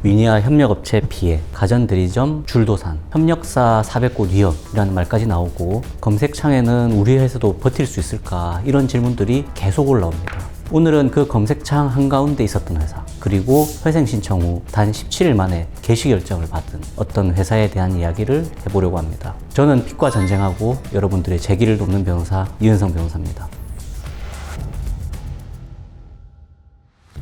위니아 협력업체 피해, 가전대리점 줄도산, 협력사 400곳 위협이라는 말까지 나오고 검색창에는 우리 회사도 버틸 수 있을까 이런 질문들이 계속 올라옵니다. 오늘은 그 검색창 한가운데 있었던 회사, 그리고 회생 신청 후 단 17일 만에 개시 결정을 받은 어떤 회사에 대한 이야기를 해보려고 합니다. 저는 빛과 전쟁하고 여러분들의 재기를 돕는 변호사 이은성 변호사입니다.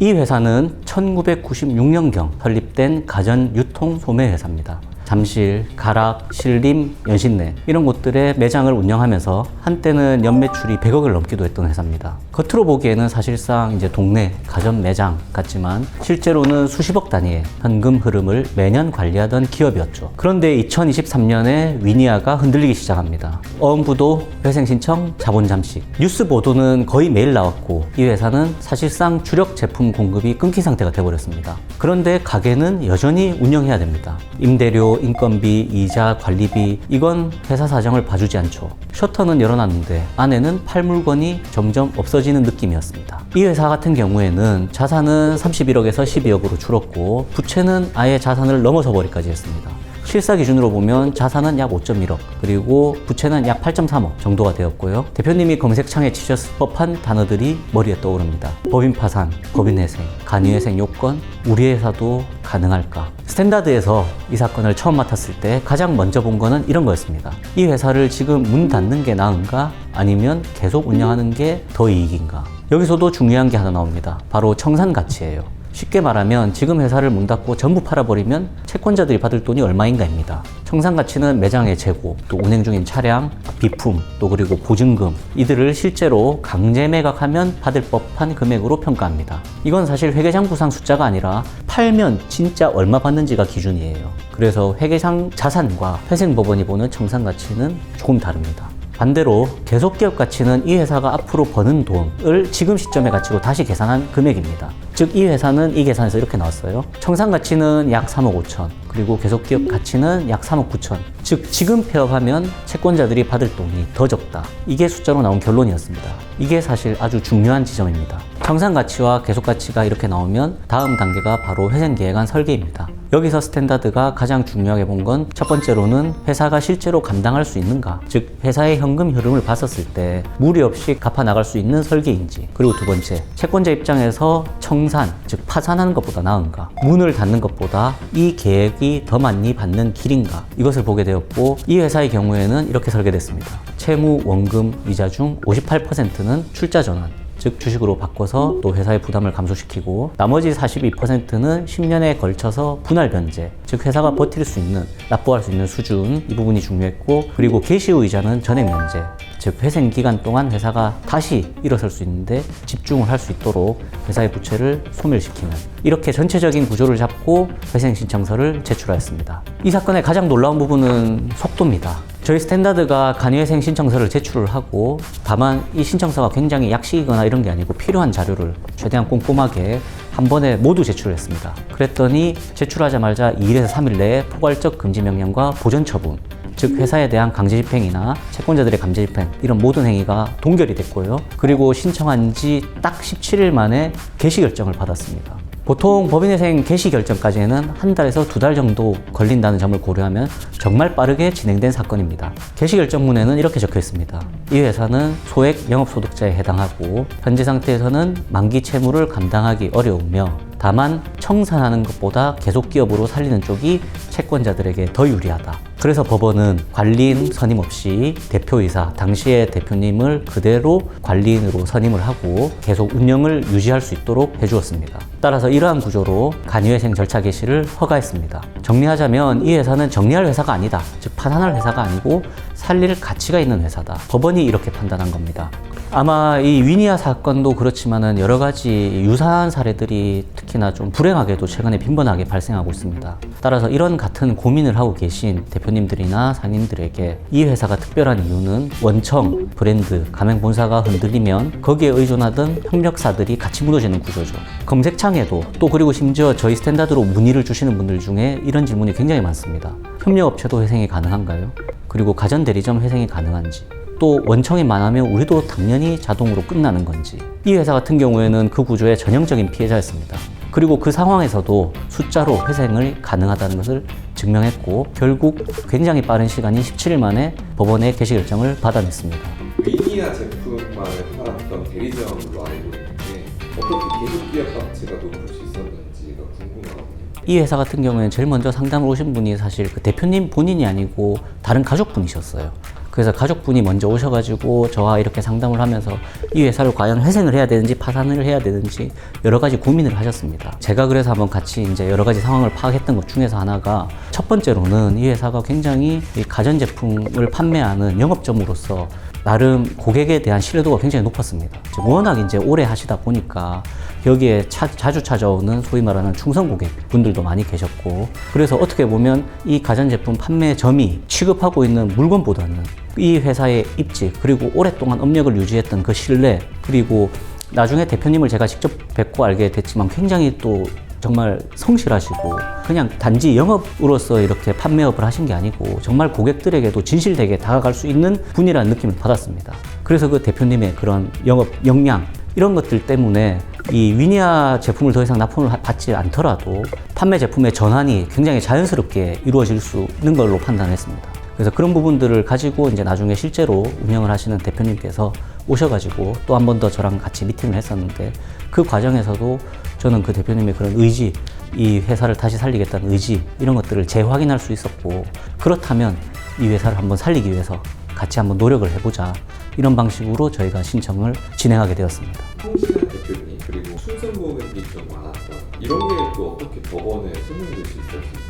이 회사는 1996년경 설립된 가전 유통 소매 회사입니다. 잠실, 가락, 신림, 연신내 이런 곳들의 매장을 운영하면서 한때는 연매출이 100억을 넘기도 했던 회사입니다. 겉으로 보기에는 사실상 이제 동네 가전 매장 같지만 실제로는 수십억 단위의 현금 흐름을 매년 관리하던 기업이었죠. 그런데 2023년에 위니아가 흔들리기 시작합니다. 어음부도, 회생 신청, 자본 잠식. 뉴스 보도는 거의 매일 나왔고 이 회사는 사실상 주력 제품 공급이 끊긴 상태가 되어버렸습니다. 그런데 가게는 여전히 운영해야 됩니다. 임대료, 인건비, 이자, 관리비 이건 회사 사정을 봐주지 않죠. 셔터는 열어놨는데 안에는 팔 물건이 점점 없어지는 느낌이었습니다. 이 회사 같은 경우에는 자산은 31억에서 12억으로 줄었고 부채는 아예 자산을 넘어서 버리기까지 했습니다. 실사 기준으로 보면 자산은 약 5.1억 그리고 부채는 약 8.3억 정도가 되었고요. 대표님이 검색창에 치셨을 법한 단어들이 머리에 떠오릅니다. 법인 파산, 법인 회생, 간이회생 요건, 우리 회사도 가능할까? 스탠다드에서 이 사건을 처음 맡았을 때 가장 먼저 본 거는 이런 거였습니다. 이 회사를 지금 문 닫는 게 나은가? 아니면 계속 운영하는 게 더 이익인가? 여기서도 중요한 게 하나 나옵니다. 바로 청산 가치예요. 쉽게 말하면 지금 회사를 문 닫고 전부 팔아버리면 채권자들이 받을 돈이 얼마인가입니다. 청산 가치는 매장의 재고, 또 운행 중인 차량, 비품, 또 그리고 보증금 이들을 실제로 강제 매각하면 받을 법한 금액으로 평가합니다. 이건 사실 회계장부상 숫자가 아니라 팔면 진짜 얼마 받는지가 기준이에요. 그래서 회계상 자산과 회생법원이 보는 청산 가치는 조금 다릅니다. 반대로 계속기업 가치는 이 회사가 앞으로 버는 돈을 지금 시점의 가치로 다시 계산한 금액입니다. 즉 이 회사는 이 계산에서 이렇게 나왔어요. 청산 가치는 약 3억 5천 그리고 계속기업 가치는 약 3억 9천. 즉 지금 폐업하면 채권자들이 받을 돈이 더 적다. 이게 숫자로 나온 결론이었습니다. 이게 사실 아주 중요한 지점입니다. 청산 가치와 계속 가치가 이렇게 나오면 다음 단계가 바로 회생 계획안 설계입니다. 여기서 스탠다드가 가장 중요하게 본 건 첫 번째로는 회사가 실제로 감당할 수 있는가, 즉 회사의 현금 흐름을 봤었을 때 무리 없이 갚아 나갈 수 있는 설계인지, 그리고 두 번째 채권자 입장에서 청산, 즉 파산하는 것보다 나은가, 문을 닫는 것보다 이 계획이 더 많이 받는 길인가, 이것을 보게 되었고 이 회사의 경우에는 이렇게 설계됐습니다. 채무, 원금, 이자 중 58%는 출자 전환, 즉 주식으로 바꿔서 또 회사의 부담을 감소시키고 나머지 42%는 10년에 걸쳐서 분할 변제, 즉 회사가 버틸 수 있는, 납부할 수 있는 수준, 이 부분이 중요했고, 그리고 개시 후 이자는 전액 면제, 즉 회생 기간 동안 회사가 다시 일어설 수 있는데 집중을 할 수 있도록 회사의 부채를 소멸시키는, 이렇게 전체적인 구조를 잡고 회생 신청서를 제출하였습니다. 이 사건의 가장 놀라운 부분은 속도입니다. 저희 스탠다드가 간이회생 신청서를 제출을 하고, 다만 이 신청서가 굉장히 약식이거나 이런 게 아니고 필요한 자료를 최대한 꼼꼼하게 한 번에 모두 제출을 했습니다. 그랬더니 제출하자마자 2일에서 3일 내에 포괄적 금지 명령과 보전 처분, 즉 회사에 대한 강제 집행이나 채권자들의 강제 집행 이런 모든 행위가 동결이 됐고요. 그리고 신청한 지 딱 17일 만에 개시 결정을 받았습니다. 보통 법인회생 개시 결정까지는 한 달에서 두 달 정도 걸린다는 점을 고려하면 정말 빠르게 진행된 사건입니다. 개시 결정문에는 이렇게 적혀 있습니다. 이 회사는 소액 영업소득자에 해당하고 현재 상태에서는 만기 채무를 감당하기 어려우며 다만 청산하는 것보다 계속 기업으로 살리는 쪽이 채권자들에게 더 유리하다. 그래서 법원은 관리인 선임 없이 대표이사, 당시의 대표님을 그대로 관리인으로 선임을 하고 계속 운영을 유지할 수 있도록 해주었습니다. 따라서 이러한 구조로 간이회생 절차 개시를 허가했습니다. 정리하자면 이 회사는 정리할 회사가 아니다. 즉 파산할 회사가 아니고 살릴 가치가 있는 회사다. 법원이 이렇게 판단한 겁니다. 아마 이 위니아 사건도 그렇지만은 여러 가지 유사한 사례들이 특히나 좀 불행하게도 최근에 빈번하게 발생하고 있습니다. 따라서 이런 같은 고민을 하고 계신 대표님들이나 상인들에게 이 회사가 특별한 이유는 원청, 브랜드, 가맹 본사가 흔들리면 거기에 의존하던 협력사들이 같이 무너지는 구조죠. 검색창에도 또 그리고 심지어 저희 스탠다드로 문의를 주시는 분들 중에 이런 질문이 굉장히 많습니다. 협력업체도 회생이 가능한가요? 그리고 가전대리점 회생이 가능한지, 또 원청이 많으면 우리도 당연히 자동으로 끝나는 건지. 이 회사 같은 경우에는 그 구조의 전형적인 피해자였습니다. 그리고 그 상황에서도 숫자로 회생을 가능하다는 것을 증명했고 결국 굉장히 빠른 시간이 17일 만에 법원의 개시 결정을 받아냈습니다. 위니아 제품만을 팔았던 대리점으로 알고 있는데 어떻게 계속 기업 가치가 높을 수 있었는지가 궁금하거든요. 이 회사 같은 경우에는 제일 먼저 상담을 오신 분이 사실 그 대표님 본인이 아니고 다른 가족분이셨어요. 그래서 가족분이 먼저 오셔가지고 저와 이렇게 상담을 하면서 이 회사를 과연 회생을 해야 되는지 파산을 해야 되는지 여러 가지 고민을 하셨습니다. 제가 그래서 한번 같이 이제 여러 가지 상황을 파악했던 것 중에서 하나가 첫 번째로는 이 회사가 굉장히 이 가전제품을 판매하는 영업점으로서 나름 고객에 대한 신뢰도가 굉장히 높았습니다. 워낙 이제 오래 하시다 보니까 여기에 자주 찾아오는 소위 말하는 충성 고객분들도 많이 계셨고 그래서 어떻게 보면 이 가전제품 판매점이 취급하고 있는 물건보다는 이 회사의 입지 그리고 오랫동안 업력을 유지했던 그 신뢰 그리고 나중에 대표님을 제가 직접 뵙고 알게 됐지만 굉장히 또 정말 성실하시고 그냥 단지 영업으로서 이렇게 판매업을 하신 게 아니고 정말 고객들에게도 진실되게 다가갈 수 있는 분이라는 느낌을 받았습니다. 그래서 그 대표님의 그런 영업 역량 이런 것들 때문에 이 위니아 제품을 더 이상 납품을 받지 않더라도 판매 제품의 전환이 굉장히 자연스럽게 이루어질 수 있는 걸로 판단했습니다. 그래서 그런 부분들을 가지고 이제 나중에 실제로 운영을 하시는 대표님께서 오셔가지고 또 한 번 더 저랑 같이 미팅을 했었는데 그 과정에서도 저는 그 대표님의 그런 의지, 이 회사를 다시 살리겠다는 의지 이런 것들을 재확인할 수 있었고 그렇다면 이 회사를 한번 살리기 위해서 같이 한번 노력을 해보자 이런 방식으로 저희가 신청을 진행하게 되었습니다. 성실한 대표님 그리고 충성 고객이 좀 많았다. 이런 게 또 어떻게 법원에 소명될 수 있었을지.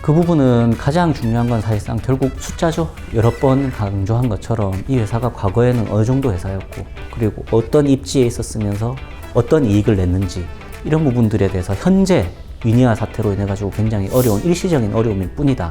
그 부분은 가장 중요한 건 사실상 결국 숫자죠. 여러 번 강조한 것처럼 이 회사가 과거에는 어느 정도 회사였고 그리고 어떤 입지에 있었으면서 어떤 이익을 냈는지 이런 부분들에 대해서 현재 위니아 사태로 인해 가지고 굉장히 어려운 일시적인 어려움일 뿐이다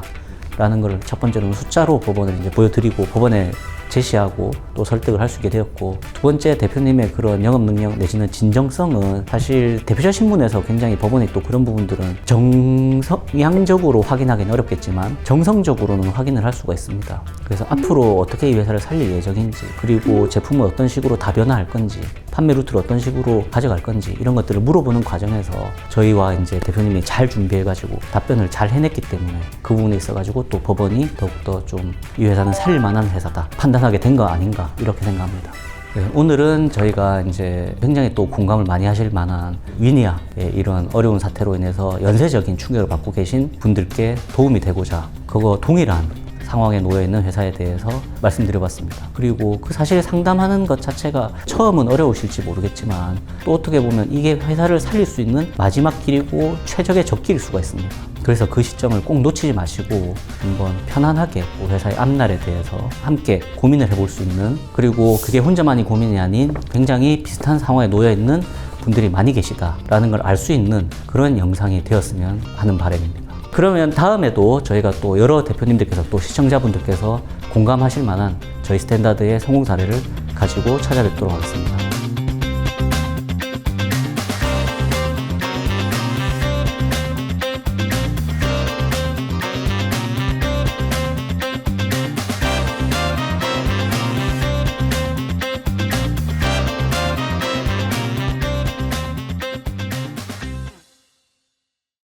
라는 걸 첫 번째로는 숫자로 법원을 이제 보여드리고 법원에 제시하고 또 설득을 할 수 있게 되었고 두 번째 대표님의 그런 영업 능력 내지는 진정성은 사실 대표자 신문에서 굉장히 법원이 또 그런 부분들은 정성양적으로 확인하기는 어렵겠지만 정성적으로는 확인을 할 수가 있습니다. 그래서 앞으로 어떻게 이 회사를 살릴 예정인지 그리고 제품을 어떤 식으로 다변화할 건지 판매 루트를 어떤 식으로 가져갈 건지 이런 것들을 물어보는 과정에서 저희와 이제 대표님이 잘 준비해가지고 답변을 잘 해냈기 때문에 그 부분에 있어가지고 또 법원이 더욱더 좀 이 회사는 살릴 만한 회사다 판단하게 된 거 아닌가 이렇게 생각합니다. 네, 오늘은 저희가 이제 굉장히 또 공감을 많이 하실 만한 위니아의 이런 어려운 사태로 인해서 연쇄적인 충격을 받고 계신 분들께 도움이 되고자 그거 동일한 상황에 놓여 있는 회사에 대해서 말씀드려봤습니다. 그리고 그 사실 상담하는 것 자체가 처음은 어려우실지 모르겠지만 또 어떻게 보면 이게 회사를 살릴 수 있는 마지막 길이고 최적의 적기일 수가 있습니다. 그래서 그 시점을 꼭 놓치지 마시고 한번 편안하게 회사의 앞날에 대해서 함께 고민을 해볼 수 있는 그리고 그게 혼자만이 고민이 아닌 굉장히 비슷한 상황에 놓여 있는 분들이 많이 계시다라는 걸 알 수 있는 그런 영상이 되었으면 하는 바람입니다. 그러면 다음에도 저희가 또 여러 대표님들께서 또 시청자분들께서 공감하실 만한 저희 스탠다드의 성공 사례를 가지고 찾아뵙도록 하겠습니다.